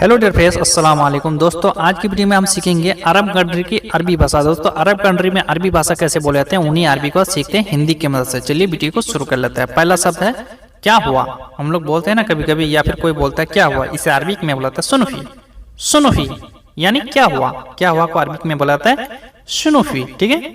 Hello dear friends, अस्सलाम वालेकुम दोस्तों। आज की वीडियो में हम सीखेंगे अरब कंट्री की अरबी भाषा। दोस्तों, अरब कंट्री में अरबी भाषा कैसे बोले जाते हैं, उन्हीं अरबी को सीखते हैं हिंदी की मदद से। चलिए वीडियो को शुरू कर लेते हैं। पहला शब्द है क्या हुआ। हम लोग बोलते हैं ना कभी कभी, या फिर कोई बोलता है क्या हुआ, इसे अरबिक में बुलाता है सुनफी। सुनफी यानी क्या हुआ। क्या हुआ को अरबिक में बुलाता है सुनफी। ठीक है,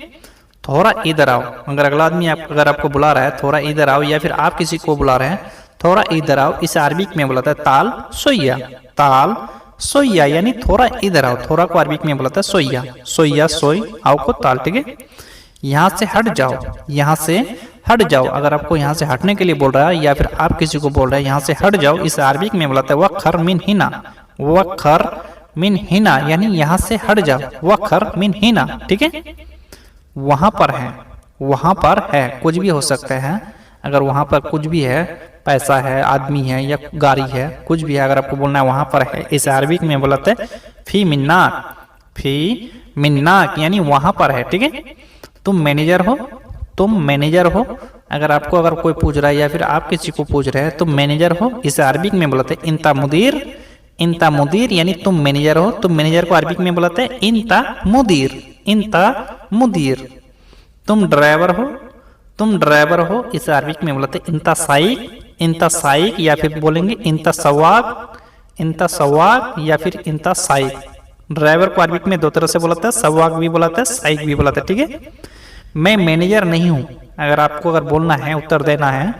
थोड़ा इधर आओ। अगर अगला आदमी अगर आपको बुला रहा है थोड़ा इधर आओ, या फिर आप किसी को बुला रहे हैं थोड़ा इधर आओ, इसे अरबिक में बुलाता है ताल सोया। ताल सोया यानी थोड़ा इधर आओ। थोड़ा को अरबिक में बुलाता है सोया। सोया सोई, आओ को ताल। ठीक है, यहाँ से हट जाओ। यहाँ से हट जाओ, अगर आपको यहाँ से हटने के लिए बोल रहा है या फिर आप किसी को बोल रहे हैं यहाँ से हट जाओ, इसे अरबिक में बुलाता है वखर मिन हिना। वखर मिन हिना यानी यहाँ से हट जाओ। वखर मिन हिना। ठीक है, वहां पर है, वहां पर है कुछ भी हो सकता है। अगर वहां पर कुछ भी है, पैसा है, आदमी है या गाड़ी है, कुछ भी है, अगर आपको बोलना है वहां पर है, इसे अरबिक में बोलते हैं फी मिन्नाक। फी मिन्नाक यानी वहां पर है। ठीक है, तुम मैनेजर हो, तुम मैनेजर हो। अगर कोई पूछ रहा है या फिर आप किसी को पूछ रहे हैं तुम मैनेजर हो, इसे अरबिक में बोलते हैं इंता मुदीर। इंता मुदीर यानी तुम मैनेजर हो। तुम मैनेजर को अरबिक में बोलते हैं इंता मुदीर। इंता मुदीर। तुम ड्राइवर हो, तुम ड्राइवर हो, इसे अरबिक में बोलते हैं इंता साइक। इंता साइक या फिर बोलेंगे इंता सवाक। इंता सवाक या फिर इंता साइक। ड्राइवर को अरबिक में दो तरह से बोलता है, सवाक भी बोलता है, साइक भी बोलता है। ठीक है, मैं मैनेजर नहीं हूँ। अगर बोलना है, उत्तर देना है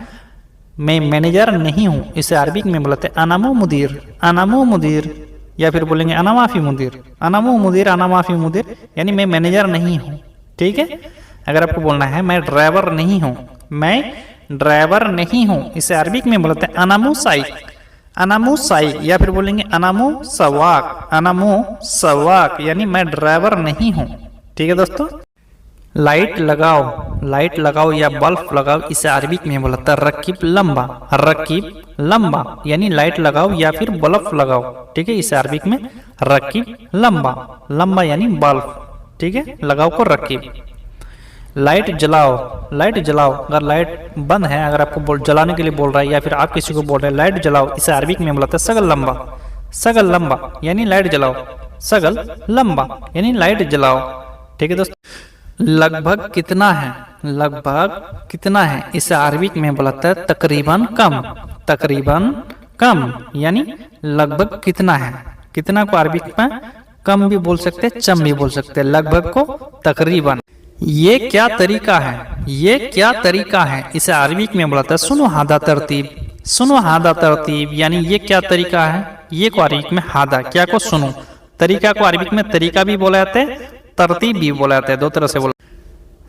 मैं मैनेजर नहीं हूँ, इसे अरबिक में बोलते हैं अनामो मुदीर। अनामो मुदीर या फिर बोलेंगे अना माफी मुदीर। अनामो मुदीर, अना माफी मुदीर यानी मैं मैनेजर नहीं हूँ। ठीक है, अगर आपको बोलना है मैं ड्राइवर नहीं हूँ, मैं ड्राइवर नहीं हूँ, इसे अरबिक में बोलते हैं अनामो साइक। अनामो साइक या फिर बोलेंगे अनामो सवाक। अनामो सवाक यानी मैं ड्राइवर नहीं हूँ। ठीक है दोस्तों, लाइट लगाओ। लाइट लगाओ या बल्ब लगाओ, इसे अरबिक में बोलता है रकीब लंबा। रकीब लंबा यानी लाइट लगाओ या फिर बल्ब लगाओ। ठीक है, इसे अरबिक में रकीब लंबा। लंबा यानी बल्ब। ठीक है, लगाओ को रकीब। लाइट जलाओ। लाइट जलाओ, अगर लाइट बंद है, अगर आपको जलाने के लिए बोल रहा है या फिर आप किसी को बोल रहे हैं लाइट जलाओ, इसे अरबिक में बोलता है सगल लंबा। सगल लंबा यानी लाइट जलाओ। सगल लंबा यानी लाइट जलाओ। ठीक है दोस्तों, लगभग कितना है। लगभग कितना है, इसे अरबिक में बोलता है तकरीबन कम। तकरीबन कम यानी लगभग कितना है। कितना को अरबिक में कम भी बोल सकते हैं, चम भी बोल सकते हैं। लगभग को तकरीबन। ये क्या तरीका है। ये क्या तरीका है, इसे अरबिक में बोलता है सुनो हादा तरतीब। सुनो हादा तरतीब यानी ये क्या तरीका है। ये को अरबिक में हादा, क्या को सुनो। तरीका को अरबिक में तरीका भी बोला जाता है, तरतीब भी बोला जाता है, दो तरह से बोला।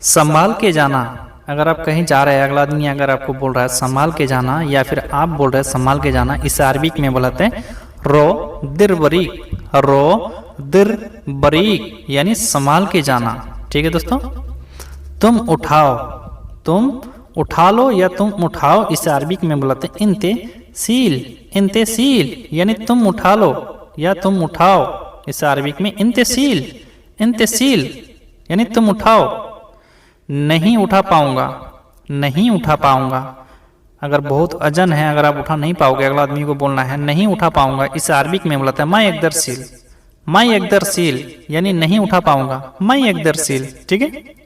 संभाल के जाना। अगर आप कहीं जा रहे हैं, अगला आदमी अगर आपको बोल रहा है संभाल के जाना, या फिर आप बोल रहे हैं संभाल के जाना, इसे अरबिक में बोलाते हैं रो दिर बरीक। रो दिर बरीक यानी संभाल के जाना। ठीक है दोस्तों, तुम उठाओ। तुम उठा लो या तुम उठाओ, इसे अरबिक में बोलाते हैं इंते सील। इंते सील यानी तुम उठा लो या तुम उठाओ, इसे अरबिक में इंते सील। इंते सील यानी तुम उठाओ। नहीं उठा पाऊंगा। नहीं उठा पाऊंगा, अगर बहुत अजन है, अगर आप उठा नहीं पाओगे, अगला आदमी को बोलना है नहीं उठा पाऊंगा, इसे अरबिक में बोलाता है मैं एकदर सील। मैं एकदर सील यानी नहीं उठा पाऊंगा, मैं एकदर सील। ठीक है,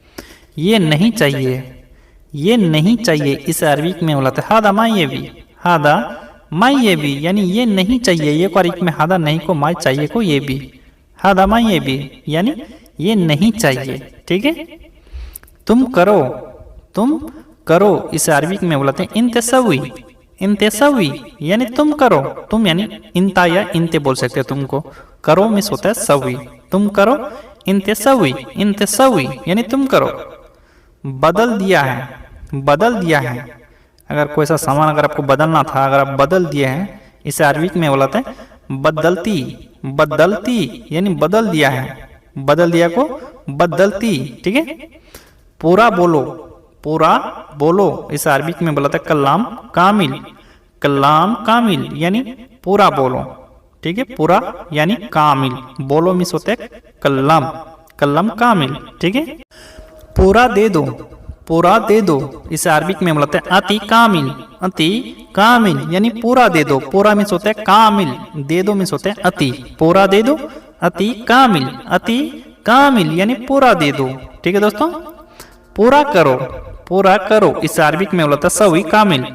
ये नहीं चाहिए। ये नहीं चाहिए, इसे अरबिक में बोलाते हैं हादा माँ ये भी। हादा माँ ये भी यानी ये नहीं चाहिए। ये को अरबिक में हादा नहीं को माँ चाहिए को ये भी। हादा माँ ये भी यानी ये नहीं चाहिए। ठीक है, तुम करो। तुम करो, इसे अरबिक में बोलाते हैं इंतसवी। इंतसवी यानी तुम करो। तुम यानी इंता या इंते बोल सकते हैं। तुमको करो मिस होता है सवी। तुम करो इंतसवी। इंतसवी यानी तुम करो। बदल दिया है। बदल दिया है, अगर कोई सा सामान अगर आपको बदलना था, अगर आप बदल दिए हैं, इसे अरबिक में बोलाते हैं बदलती। बदलती यानी बदल दिया है। बदल दिया को बदलती। ठीक है, पूरा बोलो। पूरा बोलो, इसे अरबिक में बोलाते हैं कलाम कामिल। कलाम कामिल यानी पूरा बोलो। ठीक है, पूरा यानी कामिल। बोलो मिस होते है कलाम। कलाम कामिल। ठीक है, पूरा दे दो। पूरा दे दो, इसे अरबिक में बोलते हैं अति कामिल। अति कामिल यानी पूरा दे दो। पूरा मीन्स होता है कामिल, दे दो मीन्स होता है अति। पूरा दे दो, अति कामिल। अति कामिल यानी पूरा दे दो। ठीक है दोस्तों। पूरा करो, पूरा करो, इसे अरबिक में बोलता है सवी कामिल।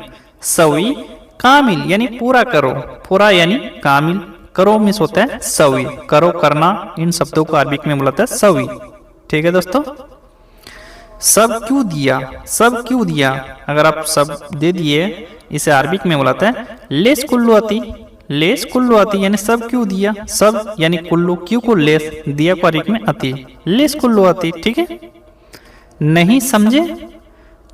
सवी कामिल यानी पूरा करो। पूरा यानी कामिल, करो मीन्स होता है सवी। करो, करना, इन शब्दों को अरबिक में बोलता है सवी। ठीक है दोस्तों। सब क्यों दिया, सब क्यों दिया, अगर आप सब दे दिए इसे अरबिक में बोलता है लेस कुल्लू अति। लेस कुल्लू अति यानी सब क्यों दिया। सब यानी कुल्लू, क्यों को लेस, दिया को अरबिक में अति। लेस कुल्लू अति। ठीक है। नहीं समझे,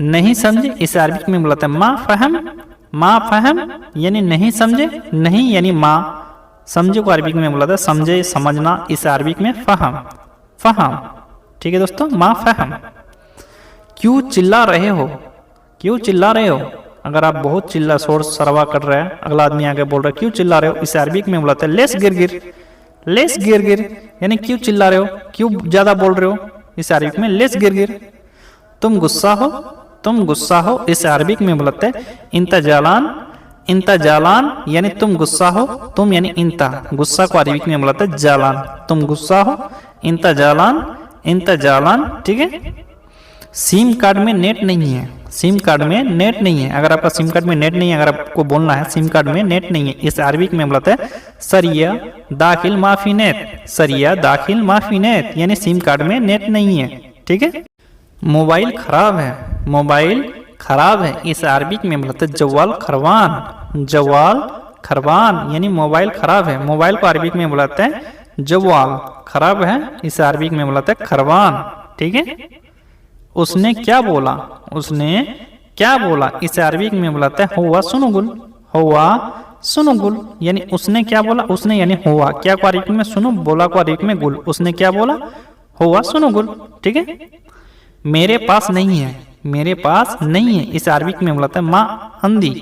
नहीं समझे, इसे अरबिक में बोलता है मा फहम। मा फहम यानी नहीं समझे। नहीं यानी माँ, समझे को अरबिक में बोला था समझे, समझना, इसे अरबिक में फहम। फहम। ठीक है दोस्तों। मा फहम। क्यों चिल्ला रहे हो, क्यों चिल्ला रहे हो, अगर आप बहुत चिल्ला शोर शराबा कर रहे हैं, अगला आदमी आगे बोल रहा है क्यों चिल्ला रहे हो, इसे अरबिक में बुलाते हैं लेस गिरगिर। लेस गिरगिर यानी क्यों चिल्ला रहे हो, क्यों ज्यादा बोल रहे हो, इसे अरबिक में लेस गिरगिर। तुम गुस्सा हो, तुम गुस्सा हो, इसे अरबिक में बुलाते हैं इंता जालान। इंता जालान यानी तुम गुस्सा हो। तुम यानी इंता, गुस्सा को अरबिक में बुलाते हैं जालान। तुम गुस्सा हो, इंता जालान। इंता जालान। ठीक है। सिम कार्ड में नेट नहीं है। सिम कार्ड में नेट नहीं है, अगर आपका सिम कार्ड में नेट नहीं है, अगर आपको बोलना है सिम कार्ड में नेट नहीं है, इस अरबिक में बोलते हैं सरिया दाखिल माफी नेट। सरिया दाखिल माफी नेट यानी सिम कार्ड में नेट नहीं है। ठीक है। मोबाइल खराब है, मोबाइल खराब है, इस अरबिक में बोलते हैं जवाल खरवान। जवाल खरवान यानी मोबाइल खराब है। मोबाइल को अरबिक में बुलाते हैं जवाल, खराब है, इस अरबिक में बुलाते हैं खरवान। ठीक है। उसने क्या बोला, उसने क्या बोला, इसे अरबिक में बुलाते हैं हुआ सुनुगुल। हुआ सुनुगुल यानी उसने क्या बोला। उसने यानी हुआ, क्या को अरबिक में सुनो, बोला को अरबिक में गुल। उसने क्या बोला, हुआ सुनुगुल। ठीक है। मेरे पास नहीं है, मेरे पास नहीं है, इसे अरबिक में बुलाते हैं माँ अंधी।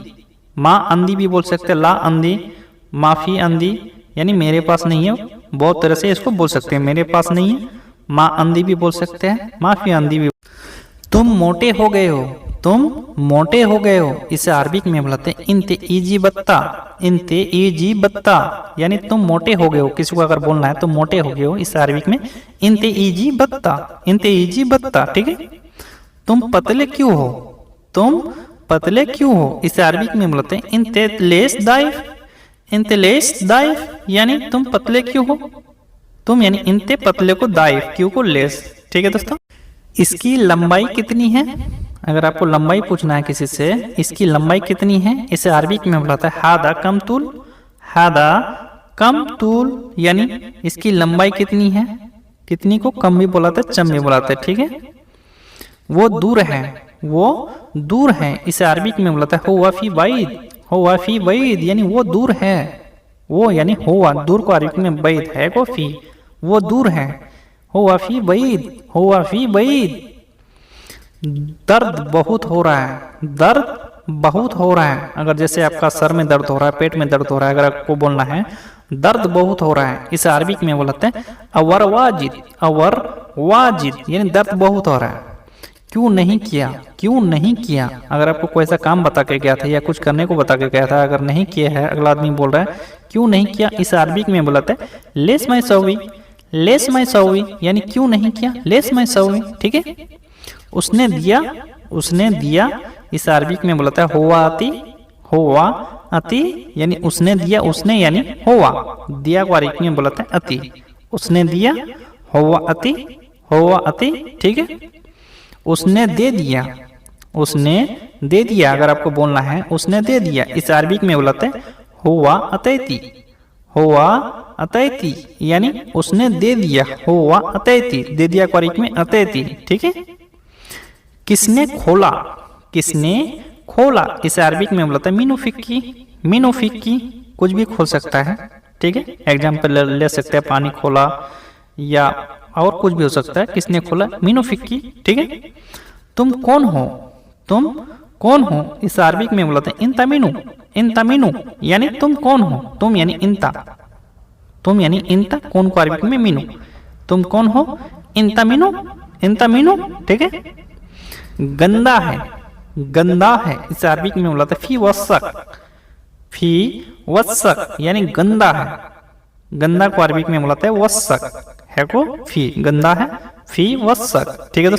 माँ अंधी भी बोल सकते हैं, ला अंधी, माफी अंधी यानी मेरे पास नहीं है। बहुत तरह से इसको बोल सकते हैं, मेरे पास नहीं है, माँ अंधी भी बोल सकते हैं, माफी अंधी भी। तुम मोटे हो गए हो, तुम मोटे हो गए हो, इसे अरबिक में बुलाते हैं इंते ईजी बत्ता। इंते ईजी बत्ता यानी तुम मोटे हो गए हो, किसी को अगर बोलना है तो मोटे हो गए हो, इसे अरबिक में इंते ईजी बत्ता। इंते ईजी बत्ता। ठीक है। तुम पतले क्यों हो, तुम पतले क्यों हो, इसे अरबिक में बोलते हैं इंते लेस दाइफ। इंते लेस दाइफ यानी तुम पतले क्यों हो। तुम यानी इंते पतले को दाइफ, क्यों को लेस। ठीक है दोस्तों। इसकी लंबाई कितनी है, अगर आपको लंबाई पूछना है किसी से, इसकी लंबाई कितनी है, इसे अरबिक में बुलाता है हादा कम तूल। हादा कम तूल यानी इसकी लंबाई कितनी है, कितनी को कम भी बुलाते हैं, चम भी बुलाते हैं। ठीक है। वो दूर है, वो दूर है, इसे अरबिक में बुलाता है हुआ फी बैद। हुआ फी बैद यानी वो दूर है। वो यानी हुआ, दूर को अरबिक में बैद है को फी, वो दूर है। हुआ फी बैद, हुआ फी बैद। दर्द बहुत हो रहा है, दर्द बहुत हो रहा है, अगर जैसे आपका सर में दर्द हो रहा है, पेट में दर्द हो रहा है, अगर आपको बोलना है दर्द बहुत हो रहा है, इसे अरबिक में बोलते हैं अवर वाजिद। अवर वाजिद यानी दर्द बहुत हो रहा है। क्यों नहीं किया, क्यों नहीं किया, अगर आपको कोई ऐसा काम बता के गया था या कुछ करने को बता के गया था, अगर नहीं किया है, अगला आदमी बोल रहा है क्यों नहीं किया, इसे अरबिक में बोलते हैं लेस माई सवी। लेस माई सवी यानी क्यों नहीं किया, लेस माई सवी। ठीक है। उसने दिया, उसने दिया, इस अरबिक में बोलता है हुआ अति। हुआ अति यानी उसने दिया, उसने यानी हुआ, दिया को अरबिक में बोलता है अति। उसने दिया, हुआ अति, हुआ अति। ठीक है। उसने दे दिया, उसने दे दिया, अगर आपको बोलना है उसने दे दिया, इस अरबिक में बोलते हैं हुआ अतैती। हुआ अतैती यानी उसने दे दिया, हुआ अतैती, दे दिया को अरबिक में अतैती। ठीक है। किसने खोला, किसने खोला, इसे अरबिक में बोलता है मीनू फिक्की। मीनू फिक्की कुछ भी खोल सकता है। ठीक है। एग्जाम्पल ले सकते हैं पानी खोला या और कुछ भी हो सकता है। किसने खोला, मीनू फिक्की। ठीक है। तुम कौन हो, तुम कौन हो, इस अरबिक में बोलते हैं इंता मीनू। इंता मीनू यानी तुम कौन हो, तुम यानी इंता, तुम यानी इंता, कौन को अरबिक में मीनू। तुम कौन हो, इंता मीनू, इंता मीनू। ठीक है। गंदा है, गंदा है, इसे अरबिक में बोला था फी वसक, फी वसक यानी गंदा है, गंदा को अरबिक में बोला था वसक, है को फी, गंदा है फी वसक। ठीक है